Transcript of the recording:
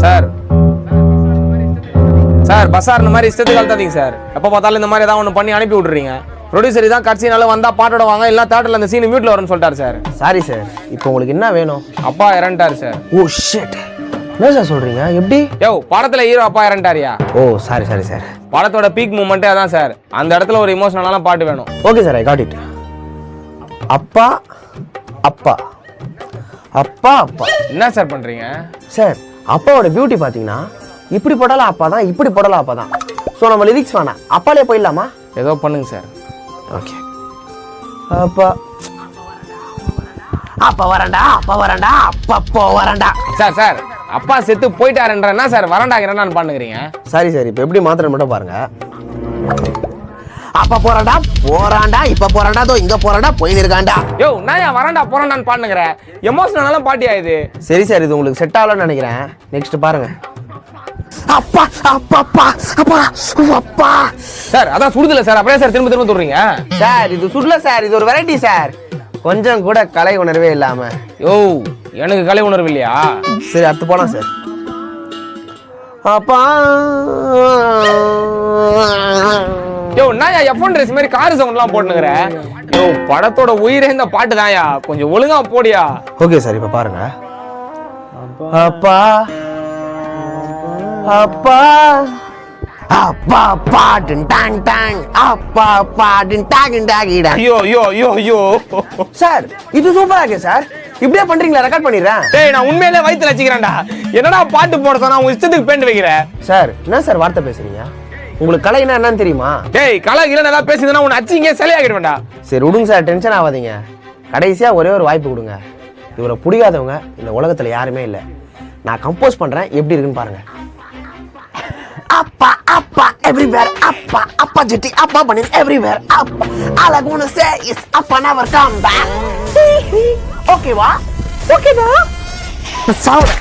Sir sir Bazaar இந்த மாதிரி இஷ்டத்துக்கு கலத்தாதீங்க சார். எப்போ பார்த்தாலும் இந்த மாதிரி ஏதாவது ஒன்று பண்ணி அனுப்பி விட்றீங்க. ப்ரொடியூசர் தான் கட்சினால வந்தா பாட்டோட வாங்க, இல்லை தேட்டரில் அந்த சீன் மியூட்ல வரும்னு சொல்லிட்டாரு சார். சாரி சார், இப்போ உங்களுக்கு என்ன வேணும்? அப்பா இறந்துட்டாரு சார். ஓ ஷிட், என்ன சார் சொல்றீங்க? எப்படி? யோ படத்துல ஹீரோ அப்பா இறந்துட்டாரியா? ஓ சாரி சாரி சார். படத்தோட பீக் மூமெண்ட்டே அதான் சார். அந்த இடத்துல ஒரு இமோஷனலான பாட்டு வேணும். Okay sir, I got it. அப்பா அப்பா அப்பா அப்பா. என்ன சார் பண்றீங்க சார்? அப்பாவோட பியூட்டி பார்த்தீங்கன்னா இப்படி போடலாம் அப்பா தான், இப்படி போடலாம் அப்பா தான். ஸோ நம்ம லிரிக்ஸ் வேணாம், அப்பாலே போயிடலாமா? ஏதோ பண்ணுங்க சார். ஓகே. அப்பா அப்பா வரண்டா, அப்பா வரண்டா, அப்பா வரண்டா. சார் சார் அப்பா செத்து போயிட்டாருன்றா சார் வரண்டாங்கிறேன்னு பண்ணுகிறீங்க. சாரி சார், இப்போ எப்படி மாத்திரம் மட்டும் பாருங்க. அப்பா போறாண்டா போறாண்டா, இப்ப போறாண்டா, தோ இங்க போறாண்டா, போயின்னு இருக்காண்டா. யோ நான் ஏன் வரண்டா போறாண்டான்னு பாடுங்கிறேன். எமோஷனலான பாட்டியா இது? சரி சார், இது உங்களுக்கு செட் ஆகலன்னு நினைக்கிறேன். நெக்ஸ்ட் பாருங்க. அப்பா அப்பா அப்பா அப்பா அப்பா. சார் அதான் சுடுதல சார், அப்படியே சார் திரும்ப திரும்ப சொல்றீங்க. சார் இது சுடல சார், இது ஒரு வெரைட்டி சார். கொஞ்சம் கூட கலை உணர்வே இல்லாம. யோ எனக்கு கலை உணர்வு இல்லையா? சரி அடுத்து போலாம் சார். அப்பா யோ நான் எஃப்ஒன் ரேஸ் மாதிரி கார் சவுண்ட்லாம் போட்டுக்கிறேன். யோ படத்தோட உயிரே இந்த பாட்டு தான்யா, கொஞ்சம் ஒழுங்கா போடியா. ஓகே சார், இப்ப பாருங்க. அப்பா அப்பா அப்பா பாட்டன் டாங் டாங், அப்பா பாட்டன் டாங் டாகிடா. ஐயோ ஐயோ ஐயோ ஐயோ சார் இது சூப்பரா இருக்கு சார். இப்படியே பண்றீங்களா? ரெக்கார்ட் பண்ணிடுறேன். டேய் நான் உண்மையிலே வயித்துல வச்சுக்கிறேன்டா. என்னடா பாட்டு போட சொன்னா உங்க இஷ்டத்துக்கு பேண்ட் வைக்கிறேன். சார் என்ன சார் வார்த்தை பேசுறீங்க? உங்களுக்கு கலைனா என்னன்னு தெரியுமா? டேய் கலை இல்ல ஏதாவது பேசுதுன்னா உன்னை அச்சு இங்கே சிலையாகிடுவேன்டா. சரி விடுங்க சார், டென்ஷன் ஆகாதீங்க. கடைசியா ஒரே ஒரு வாய்ப்பு கொடுங்க. இவரை பிடிக்காதவங்க இந்த உலகத்துல யாருமே இல்லை. நான் கம்போஸ் பண்றேன், எப்படி இருக்குன்னு பாருங்க. அப்பா அப்பா everywhere, அப்பா அப்பா ஜெட்டி அப்பா பண்ணி everywhere, அப்பா all I wanna say is அப்பா never come back. ஓகேவா? ஓகேவா? சாவு.